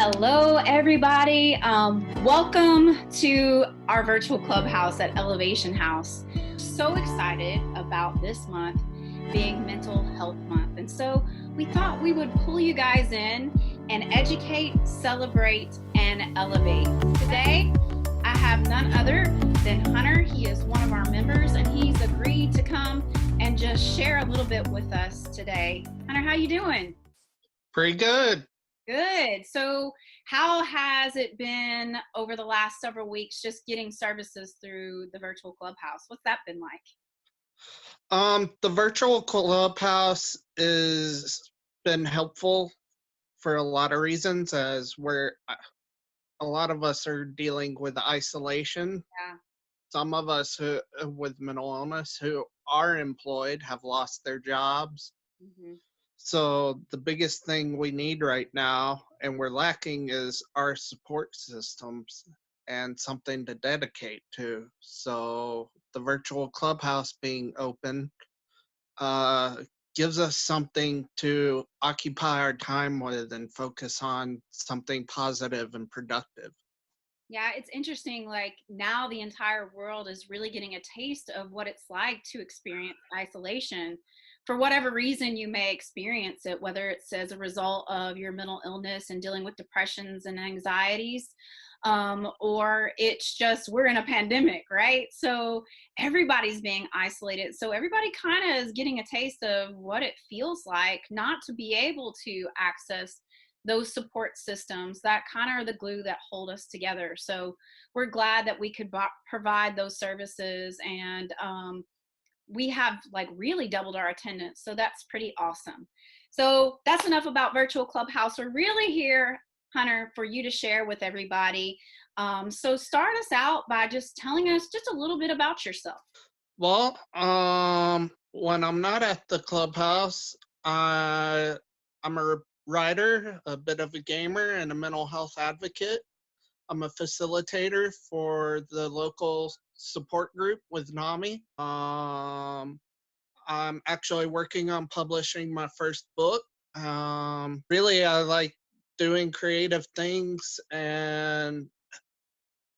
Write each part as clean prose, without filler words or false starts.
Hello, everybody. Welcome to our virtual clubhouse at Elevation House. So excited about this month being Mental Health Month. And so we thought we would pull you guys in and educate, celebrate, and elevate. Today, I have none other than Hunter. He is one of our members, and he's agreed to come and just share a little bit with us today. Hunter, how you doing? Pretty good. Good. So how has it been over the last several weeks just getting services through the virtual clubhouse? What's that been like? The virtual clubhouse has been helpful for a lot of reasons, as a lot of us are dealing with isolation. Yeah. Some of us with mental illness who are employed have lost their jobs. Mm-hmm. So the biggest thing we need right now, and we're lacking, is our support systems and something to dedicate to. So the virtual clubhouse being open gives us something to occupy our time with and focus on something positive and productive. Yeah, it's interesting. Like now the entire world is really getting a taste of what it's like to experience isolation. For whatever reason you may experience it, whether it's as a result of your mental illness and dealing with depressions and anxieties, or it's just we're in a pandemic, right? So everybody's being isolated. So everybody kind of is getting a taste of what it feels like not to be able to access those support systems that kind of are the glue that hold us together. So we're glad that we could provide those services, and we have like really doubled our attendance. So that's pretty awesome. So that's enough about virtual clubhouse. We're really here, Hunter, for you to share with everybody. So start us out by just telling us just a little bit about yourself. Well, when I'm not at the clubhouse, I'm a writer, a bit of a gamer, and a mental health advocate. I'm a facilitator for the local support group with NAMI. I'm actually working on publishing my first book. Really, I like doing creative things and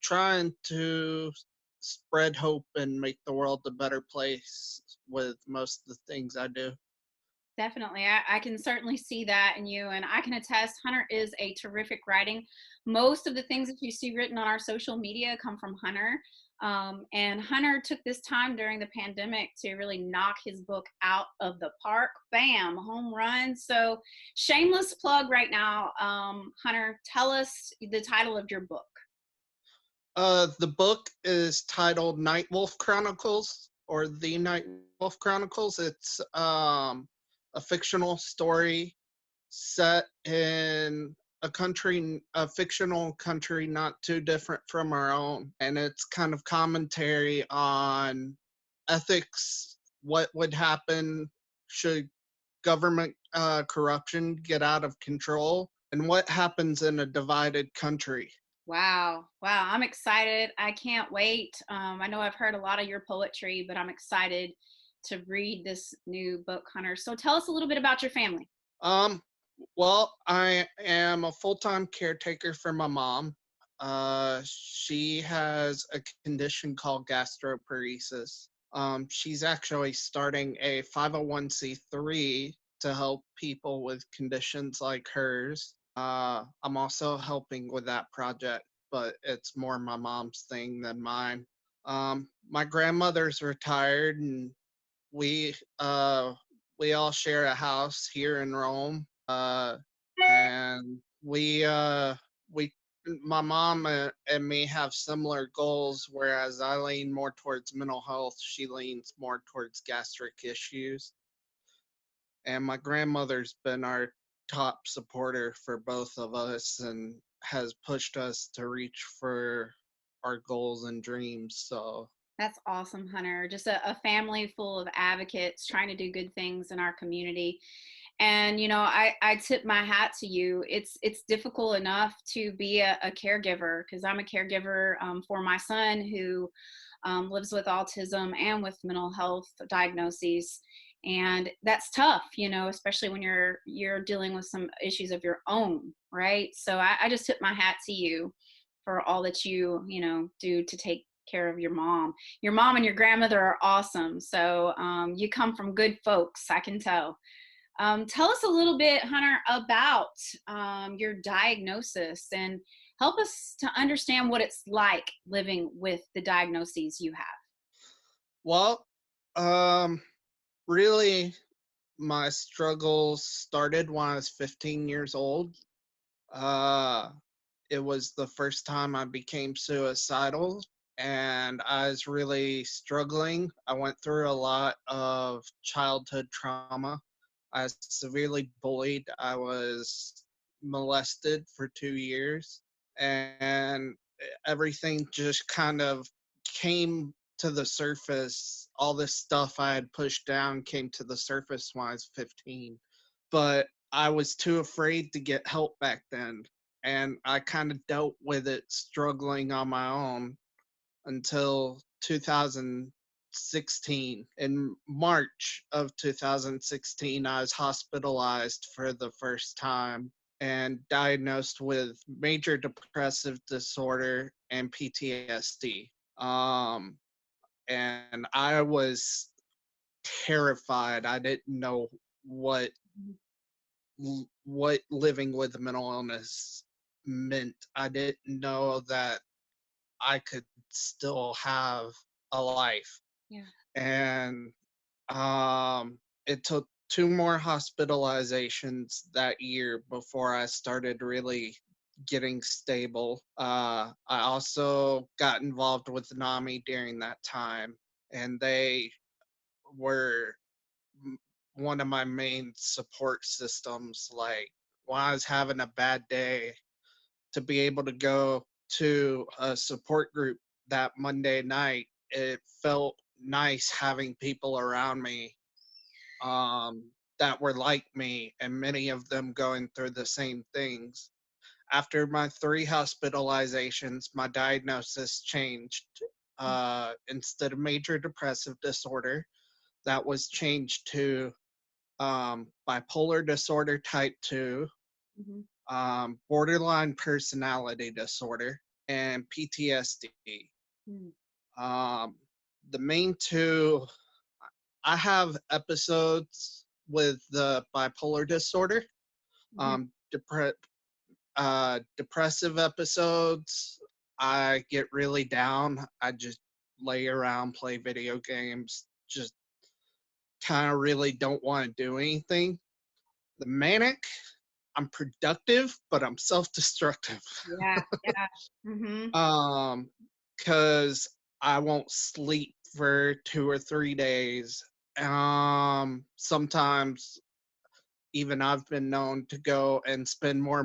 trying to spread hope and make the world a better place with most of the things I do. Definitely. I can certainly see that in you. And I can attest, Hunter is a terrific writing. Most of the things that you see written on our social media come from Hunter. And Hunter took this time during the pandemic to really knock his book out of the park. Bam, home run. So shameless plug right now. Hunter, tell us the title of your book. The book is titled Night Wolf Chronicles, or The Night Wolf Chronicles. It's a fictional story set in a fictional country not too different from our own. And it's kind of commentary on ethics, what would happen should government corruption get out of control, and what happens in a divided country. Wow. Wow. I'm excited. I can't wait. I know I've heard a lot of your poetry, but I'm excited to read this new book, Hunter. So tell us a little bit about your family. Well, I am a full-time caretaker for my mom. She has a condition called gastroparesis. She's actually starting a 501c3 to help people with conditions like hers. I'm also helping with that project, but it's more my mom's thing than mine. My grandmother's retired, and we all share a house here in Rome. And my mom and me have similar goals, whereas I lean more towards mental health, she leans more towards gastric issues. And my grandmother's been our top supporter for both of us and has pushed us to reach for our goals and dreams. So That's awesome, Hunter. Just a family full of advocates trying to do good things in our community. And, you know, I tip my hat to you. It's difficult enough to be a caregiver, because I'm a caregiver for my son who lives with autism and with mental health diagnoses. And that's tough, especially when you're dealing with some issues of your own, right? So I just tip my hat to you for all that you do to take care of your mom. Your mom and your grandmother are awesome. So you come from good folks, I can tell. Tell us a little bit, Hunter, about your diagnosis, and help us to understand what it's like living with the diagnoses you have. Well, um, really, my struggles started when I was 15 years old. Uh, it was the first time I became suicidal, and I was really struggling. I went through a lot of childhood trauma. I was severely bullied. I was molested for 2 years, and everything just kind of came to the surface. All this stuff I had pushed down came to the surface when I was 15. But I was too afraid to get help back then. And I kind of dealt with it struggling on my own until 2016. In March of 2016, I was hospitalized for the first time and diagnosed with major depressive disorder and PTSD. And I was terrified. I didn't know what what living with mental illness meant. I didn't know that I could still have a life. Yeah. And it took two more hospitalizations that year before I started really getting stable. I also got involved with NAMI during that time, and they were one of my main support systems. Like when I was having a bad day, to be able to go to a support group that Monday night, it felt nice having people around me that were like me, and many of them going through the same things. After my 3 hospitalizations, my diagnosis changed. Instead of major depressive disorder, that was changed to bipolar disorder type 2, Mm-hmm. borderline personality disorder, and PTSD. Mm-hmm. Um, the main two, I have episodes with the bipolar disorder, Mm-hmm. um, depressive episodes. I get really down. I just lay around, play video games, just kind of really don't want to do anything. The manic, I'm productive, but I'm self-destructive. Yeah. Yeah. Mm-hmm. um, because I won't sleep for 2 or 3 days. Sometimes even I've been known to go and spend more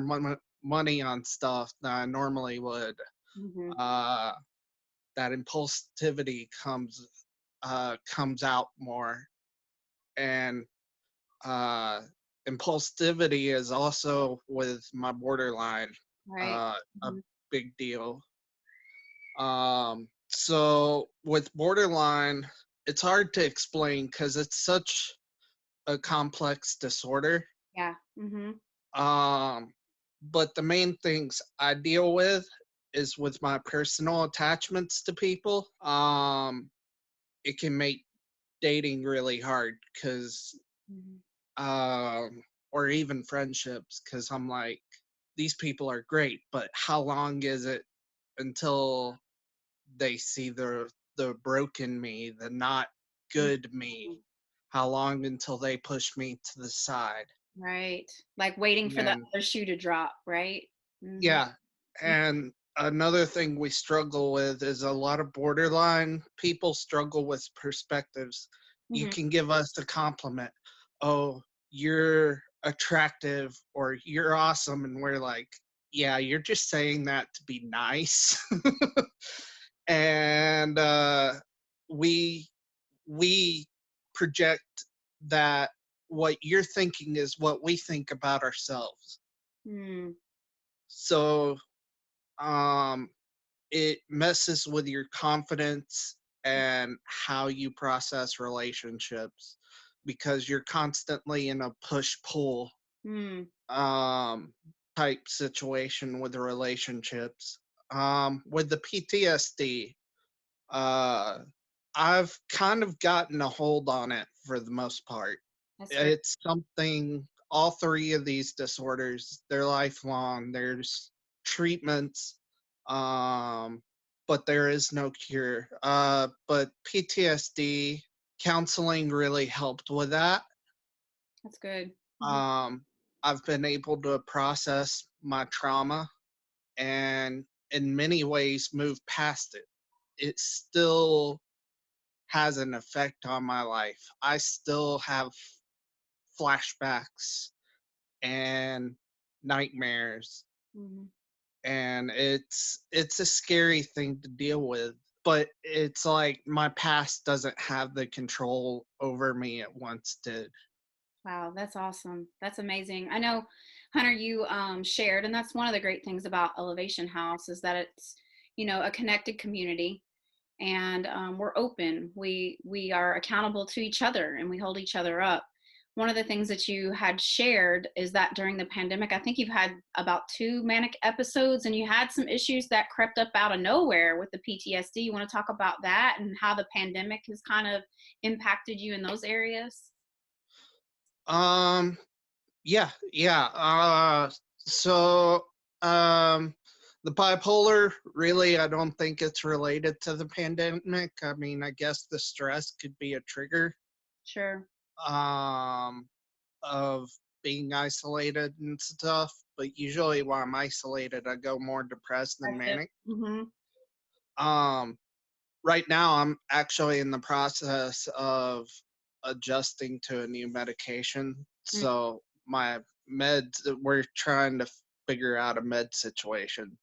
money on stuff than I normally would. Mm-hmm. Uh, that impulsivity comes out more, and uh, impulsivity is also with my borderline Right. a Mm-hmm. big deal. So with borderline, it's hard to explain because it's such a complex disorder. Yeah. Mm-hmm. Um, but the main things I deal with is with my personal attachments to people. It can make dating really hard because, Mm-hmm. or even friendships, because I'm like, these people are great, but how long is it until they see the broken me, the not good me? Mm-hmm. How long until they push me to the side? Right. Like waiting for the And other shoe to drop, right? Mm-hmm. yeah, and another thing we struggle with is a lot of borderline people struggle with perspectives. You Mm-hmm. can give us a compliment, oh, you're attractive or you're awesome, and we're like, yeah, you're just saying that to be nice. And we we project that what you're thinking is what we think about ourselves. Mm-hmm. So um it messes with your confidence and how you process relationships, because you're constantly in a push-pull Mm, um, type situation with the relationships. With the PTSD, uh, I've kind of gotten a hold on it for the most part. that's great. It's something, all three of these disorders, they're lifelong. There's treatments, um, but there is no cure. But PTSD counseling really helped with that. That's good. Mhm. Um, I've been able to process my trauma and in many ways move past it. It still has an effect on my life. I still have flashbacks and nightmares, Mhm. and it's a scary thing to deal with, but it's like my past doesn't have the control over me it once did. Wow, that's awesome. That's amazing. I know, Hunter, you shared, and that's one of the great things about Elevation House is that it's, a connected community, and we're open. We are accountable to each other, and we hold each other up. One of the things that you had shared is that during the pandemic, I think you've had about 2 manic episodes, and you had some issues that crept up out of nowhere with the PTSD. You want to talk about that and how the pandemic has kind of impacted you in those areas? um yeah. So um the bipolar, really, I don't think it's related to the pandemic. I mean, I guess the stress could be a trigger Sure. um of being isolated and stuff, but usually when I'm isolated, I go more depressed than That's it. manic. Mhm. Um, right now, I'm actually in the process of adjusting to a new medication. Mm, So my meds, we're trying to figure out a med situation.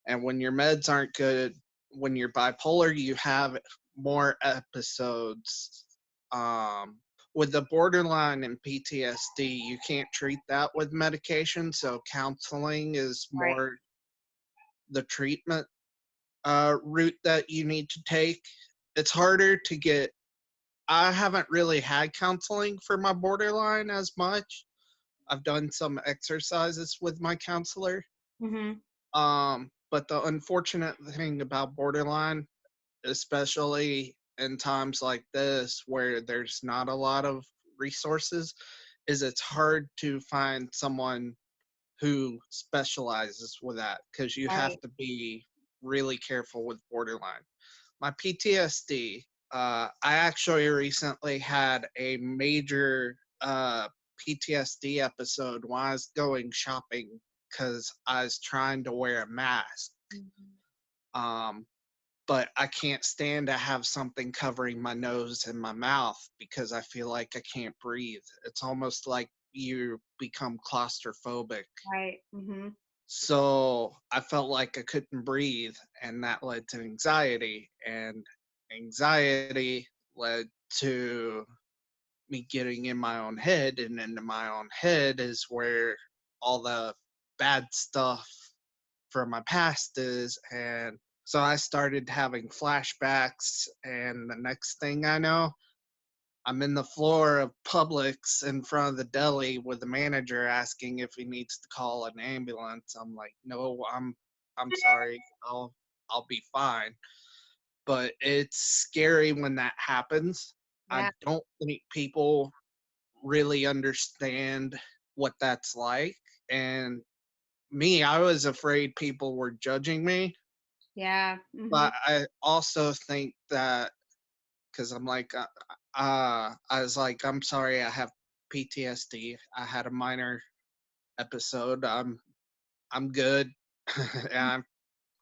And when your meds aren't good, when you're bipolar, you have more episodes. Um, with the borderline and PTSD, you can't treat that with medication. So counseling is right. more the treatment route that you need to take. It's harder to get. I haven't really had counseling for my borderline as much. I've done some exercises with my counselor. Mhm. But the unfortunate thing about borderline, especially in times like this where there's not a lot of resources, is it's hard to find someone who specializes with that because you have Right. to be really careful with borderline. My PTSD, I actually recently had a major PTSD episode when I was going shopping because I was trying to wear a mask. Mhm. Um, but I can't stand to have something covering my nose and my mouth because I feel like I can't breathe. It's almost like you become claustrophobic. Right. Mhm. So I felt like I couldn't breathe, and that led to anxiety. And anxiety led to me getting in my own head, and in my own head is where all the bad stuff from my past is. And so I started having flashbacks, and the next thing I know, I'm in the floor of Publix in front of the deli with the manager asking if he needs to call an ambulance. I'm like, no, I'm sorry. I'll be fine. But it's scary when that happens. I Yeah. don't think people really understand what that's like. And me, I was afraid people were judging me, Yeah. Mhm. but I also think that because I'm like, I was like, I'm sorry, I have PTSD. I had a minor episode. I'm good. And I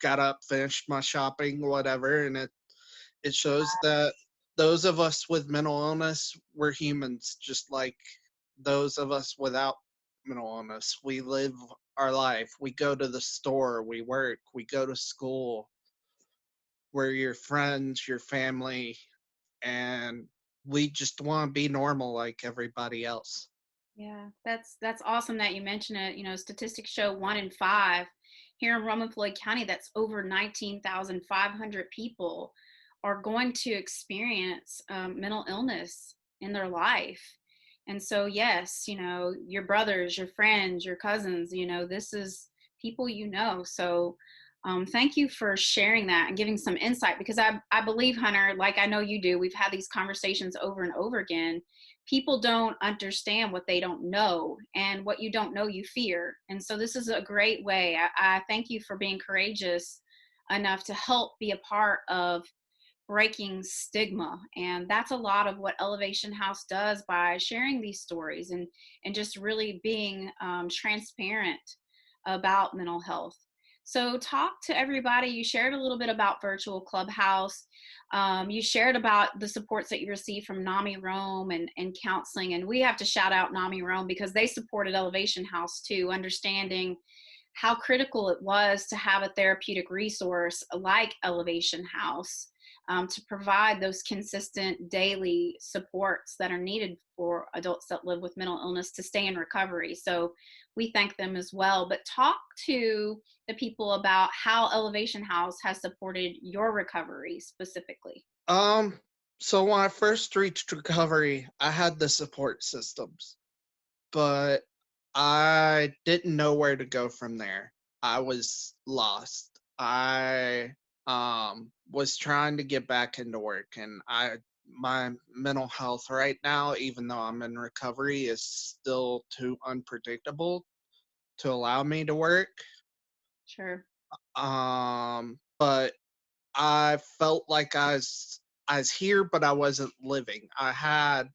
got up, finished my shopping, whatever, and it shows that those of us with mental illness, we're humans, just like those of us without mental illness. We live our life. We go to the store, we work, we go to school. We're your friends, your family, and we just want to be normal like everybody else. Yeah. That's awesome that you mention it. Statistics show 1 in 5 here in Roman Floyd County. That's over 19,500 people are going to experience mental illness in their life. And so, yes, your brothers, your friends, your cousins, this is people So, thank you for sharing that and giving some insight, because I believe, Hunter, like I know you do, we've had these conversations over and over again. People don't understand what they don't know, and what you don't know, you fear. And so, this is a great way. I thank you for being courageous enough to help be a part of breaking stigma. And that's a lot of what Elevation House does by sharing these stories and just really being transparent about mental health. So, talk to everybody. You shared a little bit about virtual Clubhouse. You shared about the supports that you received from NAMI Rome and counseling. And we have to shout out NAMI Rome because they supported Elevation House too, understanding how critical it was to have a therapeutic resource like Elevation House, to provide those consistent daily supports that are needed for adults that live with mental illness to stay in recovery. So we thank them as well. But talk to the people about how Elevation House has supported your recovery specifically. Um, so when I first reached recovery, I had the support systems, but I didn't know where to go from there. I was lost. I was trying to get back into work, and my mental health right now, even though I'm in recovery, is still too unpredictable to allow me to work. Sure. But I felt like I was here, but I wasn't living. I had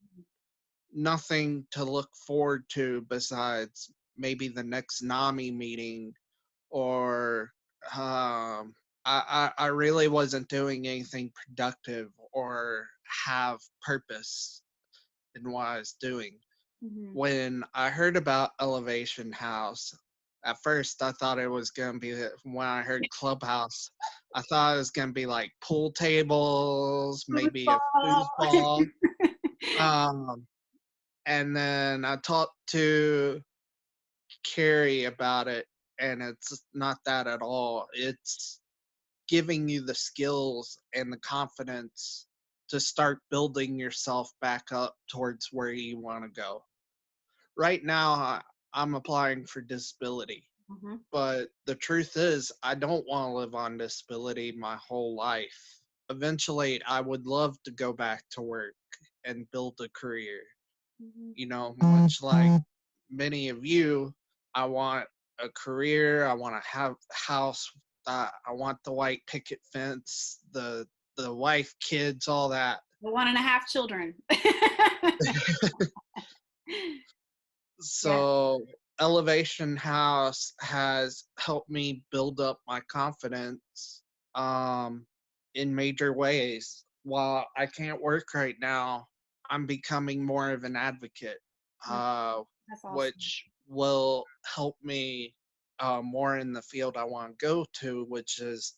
nothing to look forward to besides maybe the next NAMI meeting, or I really wasn't doing anything productive or have purpose in what I was doing. Mm-hmm. When I heard about Elevation House, at first I thought it was gonna be when I heard Clubhouse, I thought it was gonna be like pool tables, maybe a Foosball. foosball. Um, and then I talked to Carrie about it, and it's not that at all. It's giving you the skills and the confidence to start building yourself back up towards where you want to go. Right now, I'm applying for disability, Mm-hmm. but the truth is, I don't want to live on disability my whole life. Eventually, I would love to go back to work and build a career. Mm-hmm. Much like many of you, I want a career. I want to have a house. I want the white picket fence, the wife, kids, all that. The 1.5 children. Yeah. So Elevation House has helped me build up my confidence um, in major ways. While I can't work right now, I'm becoming more of an advocate, Mm, uh, that's awesome. which will help me more in the field I want to go to, which is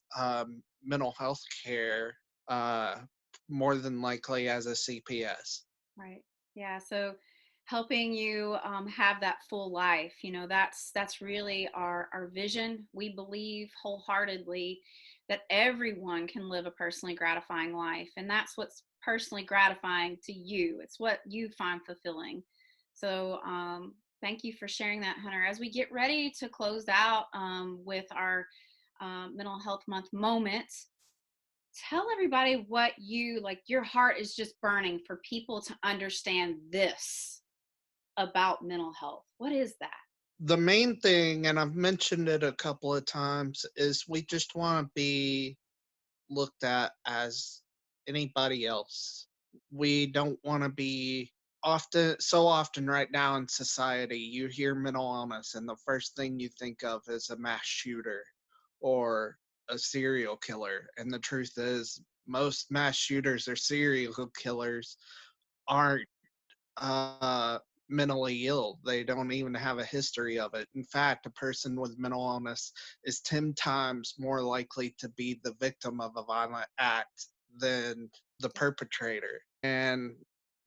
mental health care, uh, more than likely as a CPS. Right. Yeah. So helping you have that full life, that's really our vision. We believe wholeheartedly that everyone can live a personally gratifying life, and that's what's personally gratifying to you. It's what you find fulfilling. So thank you for sharing that, Hunter. As we get ready to close out with our mental health month moment, tell everybody what your heart is just burning for people to understand this about mental health. What is that? The main thing, and I've mentioned it a couple of times, is we just want to be looked at as anybody else. We don't want to be so often right now in society, you hear mental illness, and the first thing you think of is a mass shooter or a serial killer. And the truth is, most mass shooters or serial killers aren't mentally ill. They don't even have a history of it. In fact, a person with mental illness is 10 times more likely to be the victim of a violent act than the perpetrator. And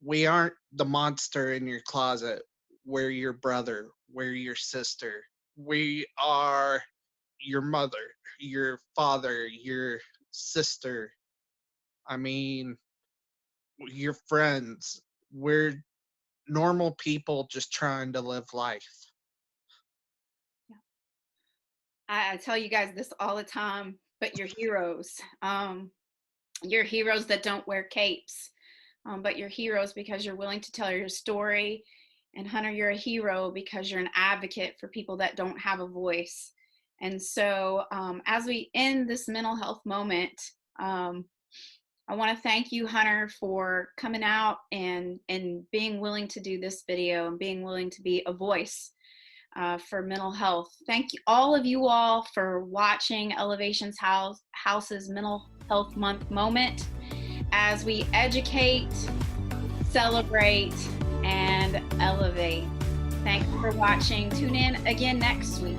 we aren't the monster in your closet. We're your brother, we're your sister. We are your mother, your father, your sister. I mean, your friends. we're normal people just trying to live life. I tell you guys this all the time, but you're heroes. You're heroes that don't wear capes, but you're heroes because you're willing to tell your story. And Hunter, you're a hero because you're an advocate for people that don't have a voice. And so, as we end this mental health moment, I want to thank you, Hunter, for coming out and being willing to do this video and being willing to be a voice for mental health. Thank you, all of you all, for watching Elevation's House's Mental Health Month moment as we educate, celebrate, and elevate. Thanks for watching. Tune in again next week.